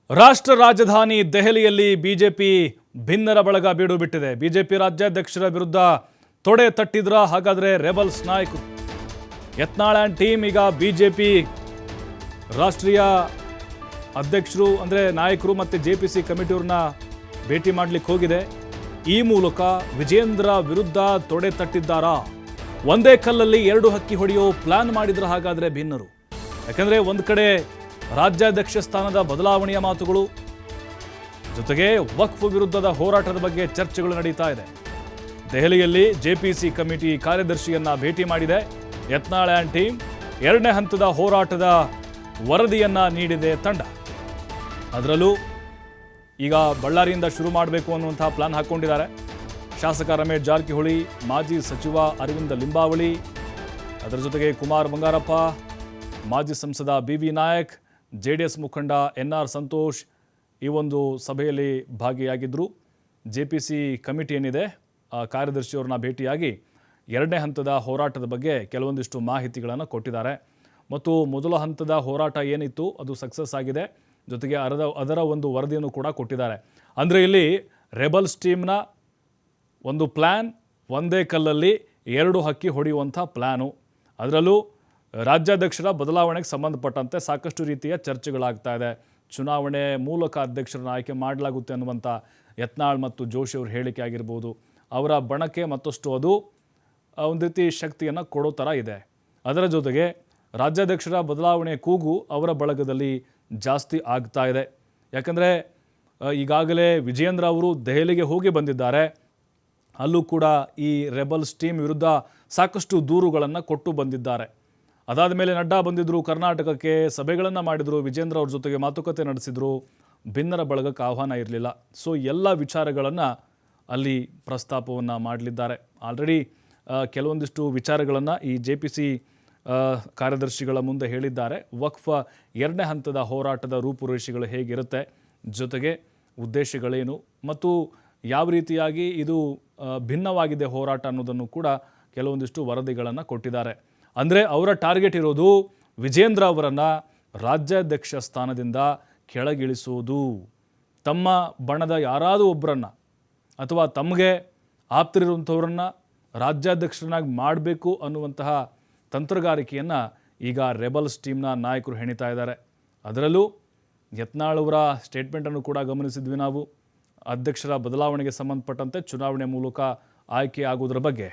ರಾಷ್ಟ್ರ ರಾಜಧಾನಿ ದೆಹಲಿಯಲ್ಲಿ ಬಿಜೆಪಿ ಭಿನ್ನರ ಬಳಗ ಬೀಡು ಬಿಟ್ಟಿದೆ. ಬಿಜೆಪಿ ರಾಜ್ಯಾಧ್ಯಕ್ಷರ ವಿರುದ್ಧ ತೊಡೆ ತಟ್ಟಿದ್ರ ಹಾಗಾದ್ರೆ ರೆಬಲ್ಸ್ ನಾಯಕರು. ಯತ್ನಾಳ್ ಅಂಡ್ ಟೀಮ್ ಈಗ ಬಿಜೆಪಿ ರಾಷ್ಟ್ರೀಯ ಅಧ್ಯಕ್ಷರು ಅಂದ್ರೆ ನಾಯಕರು ಮತ್ತೆ ಜೆಪಿಸಿ ಕಮಿಟಿಯವ್ರನ್ನ ಭೇಟಿ ಮಾಡಲಿಕ್ಕೆ ಹೋಗಿದೆ. ಈ ಮೂಲಕ ವಿಜೇಂದ್ರ ವಿರುದ್ಧ ತೊಡೆ ತಟ್ಟಿದ್ದಾರಾ? ಒಂದೇ ಕಲ್ಲಲ್ಲಿ ಎರಡು ಹಕ್ಕಿ ಹೊಡೆಯೋ ಪ್ಲಾನ್ ಮಾಡಿದ್ರ ಹಾಗಾದ್ರೆ ಭಿನ್ನರು. ಯಾಕಂದ್ರೆ ಒಂದು ಕಡೆ ರಾಜ್ಯಾಧ್ಯಕ್ಷ ಸ್ಥಾನದ ಬದಲಾವಣೆಯ ಮಾತುಗಳು, ಜೊತೆಗೆ ವಕ್ಫ್ ವಿರುದ್ಧದ ಹೋರಾಟದ ಬಗ್ಗೆ ಚರ್ಚೆಗಳು ನಡೀತಾ ಇದೆ. ದೆಹಲಿಯಲ್ಲಿ ಜೆಪಿಸಿ ಕಮಿಟಿ ಕಾರ್ಯದರ್ಶಿಯನ್ನ ಭೇಟಿ ಮಾಡಿದೆ ಯತ್ನಾಳ್ ಆ್ಯಂಡ್ ಟೀಮ್. ಎರಡನೇ ಹಂತದ ಹೋರಾಟದ ವರದಿಯನ್ನ ನೀಡಿದೆ ತಂಡ. ಅದರಲ್ಲೂ ಈಗ ಬಳ್ಳಾರಿಯಿಂದ ಶುರು ಮಾಡಬೇಕು ಅನ್ನುವಂತಹ ಪ್ಲಾನ್ ಹಾಕ್ಕೊಂಡಿದ್ದಾರೆ. ಶಾಸಕ ರಮೇಶ್ ಜಾರಕಿಹೊಳಿ, ಮಾಜಿ ಸಚಿವ ಅರವಿಂದ ಲಿಂಬಾವಳಿ, ಅದರ ಜೊತೆಗೆ ಕುಮಾರ್ ಬಂಗಾರಪ್ಪ, ಮಾಜಿ ಸಂಸದ ಬಿ ನಾಯಕ್, ಜೆಡಿಎಸ್ ಮುಖಂಡ NR ಸಂತೋಷ್ ಈ ಒಂದು ಸಭೆಯಲ್ಲಿ ಭಾಗಿಯಾಗಿದ್ದರು. ಜೆಪಿಸಿ ಕಮಿಟಿ ಏನಿದೆ ಆ ಕಾರ್ಯದರ್ಶಿಯವ್ರನ್ನ ಭೇಟಿಯಾಗಿ ಎರಡನೇ ಹಂತದ ಹೋರಾಟದ ಬಗ್ಗೆ ಕೆಲವೊಂದಿಷ್ಟು ಮಾಹಿತಿಗಳನ್ನು ಕೊಟ್ಟಿದ್ದಾರೆ. ಮತ್ತು ಮೊದಲ ಹಂತದ ಹೋರಾಟ ಏನಿತ್ತು ಅದು ಸಕ್ಸಸ್ ಆಗಿದೆ, ಜೊತೆಗೆ ಅದರ ಒಂದು ವರದಿಯನ್ನು ಕೂಡ ಕೊಟ್ಟಿದ್ದಾರೆ. ಅಂದರೆ ಇಲ್ಲಿ ರೆಬಲ್ಸ್ ಟೀಮ್ನ ಒಂದು ಪ್ಲ್ಯಾನ್, ಒಂದೇ ಕಲ್ಲಲ್ಲಿ ಎರಡು ಹಕ್ಕಿ ಹೊಡೆಯುವಂಥ ಪ್ಲ್ಯಾನು. ಅದರಲ್ಲೂ ರಾಜ್ಯಾಧ್ಯಕ್ಷರ ಬದಲಾವಣೆಗೆ ಸಂಬಂಧಪಟ್ಟಂತೆ ಸಾಕಷ್ಟು ರೀತಿಯ ಚರ್ಚೆಗಳಾಗ್ತಾ ಇದೆ. ಚುನಾವಣೆ ಮೂಲಕ ಅಧ್ಯಕ್ಷರನ್ನ ಆಯ್ಕೆ ಮಾಡಲಾಗುತ್ತೆ ಅನ್ನುವಂಥ ಯತ್ನಾಳ್ ಮತ್ತು ಜೋಶಿ ಅವ್ರ ಹೇಳಿಕೆ ಆಗಿರ್ಬೋದು, ಅವರ ಬಣಕ್ಕೆ ಮತ್ತಷ್ಟು ಅದು ಒಂದು ರೀತಿ ಶಕ್ತಿಯನ್ನು ಕೊಡೋ ಥರ ಇದೆ. ಅದರ ಜೊತೆಗೆ ರಾಜ್ಯಾಧ್ಯಕ್ಷರ ಬದಲಾವಣೆ ಕೂಗು ಅವರ ಬಳಗದಲ್ಲಿ ಜಾಸ್ತಿ ಆಗ್ತಾ ಇದೆ. ಯಾಕಂದರೆ ಈಗಾಗಲೇ ವಿಜೇಂದ್ರ ಅವರು ದೆಹಲಿಗೆ ಹೋಗಿ ಬಂದಿದ್ದಾರೆ. ಅಲ್ಲೂ ಕೂಡ ಈ ರೆಬಲ್ಸ್ ಟೀಮ್ ವಿರುದ್ಧ ಸಾಕಷ್ಟು ದೂರುಗಳನ್ನು ಕೊಟ್ಟು ಬಂದಿದ್ದಾರೆ. ಅದಾದ ಮೇಲೆ ನಡ್ಡಾ ಬಂದಿದ್ದರು ಕರ್ನಾಟಕಕ್ಕೆ, ಸಭೆಗಳನ್ನು ಮಾಡಿದರು, ವಿಜೇಂದ್ರ ಅವ್ರ ಜೊತೆಗೆ ಮಾತುಕತೆ ನಡೆಸಿದರು. ಭಿನ್ನರ ಬಳಗಕ್ಕೆ ಆಹ್ವಾನ ಇರಲಿಲ್ಲ. ಸೊ ಎಲ್ಲ ವಿಚಾರಗಳನ್ನು ಅಲ್ಲಿ ಪ್ರಸ್ತಾಪವನ್ನು ಮಾಡಲಿದ್ದಾರೆ. ಆಲ್ರೆಡಿ ಕೆಲವೊಂದಿಷ್ಟು ವಿಚಾರಗಳನ್ನು ಈ ಜೆಪಿಸಿ ಕಾರ್ಯದರ್ಶಿಗಳ ಮುಂದೆ ಹೇಳಿದ್ದಾರೆ. ವಕ್ಫ್ ಎರಡನೇ ಹಂತದ ಹೋರಾಟದ ರೂಪುರೇಷೆಗಳು ಹೇಗಿರುತ್ತೆ, ಜೊತೆಗೆ ಉದ್ದೇಶಗಳೇನು ಮತ್ತು ಯಾವ ರೀತಿಯಾಗಿ ಇದು ಭಿನ್ನವಾಗಿದೆ ಹೋರಾಟ ಅನ್ನೋದನ್ನು ಕೂಡ ಕೆಲವೊಂದಿಷ್ಟು ವರದಿಗಳನ್ನು ಕೊಟ್ಟಿದ್ದಾರೆ. ಅಂದರೆ ಅವರ ಟಾರ್ಗೆಟ್ ಇರೋದು ವಿಜೇಂದ್ರ ಅವರನ್ನು ರಾಜ್ಯಾಧ್ಯಕ್ಷ ಸ್ಥಾನದಿಂದ ಕೆಳಗಿಳಿಸುವುದು, ತಮ್ಮ ಬಣದ ಯಾರಾದರೂ ಒಬ್ಬರನ್ನು ಅಥವಾ ತಮಗೆ ಆಪ್ತರಿರುವಂಥವ್ರನ್ನು ರಾಜ್ಯಾಧ್ಯಕ್ಷರನ್ನಾಗಿ ಮಾಡಬೇಕು ಅನ್ನುವಂತಹ ತಂತ್ರಗಾರಿಕೆಯನ್ನು ಈಗ ರೆಬಲ್ಸ್ ಟೀಮ್ನ ನಾಯಕರು ಹೆಣಿತಾ ಇದ್ದಾರೆ. ಅದರಲ್ಲೂ ಯತ್ನಾಳ್ ಅವರ ಸ್ಟೇಟ್ಮೆಂಟನ್ನು ಕೂಡ ಗಮನಿಸಿದ್ವಿ ನಾವು, ಅಧ್ಯಕ್ಷರ ಬದಲಾವಣೆಗೆ ಸಂಬಂಧಪಟ್ಟಂತೆ ಚುನಾವಣೆ ಮೂಲಕ ಆಯ್ಕೆ ಆಗುವುದರ ಬಗ್ಗೆ.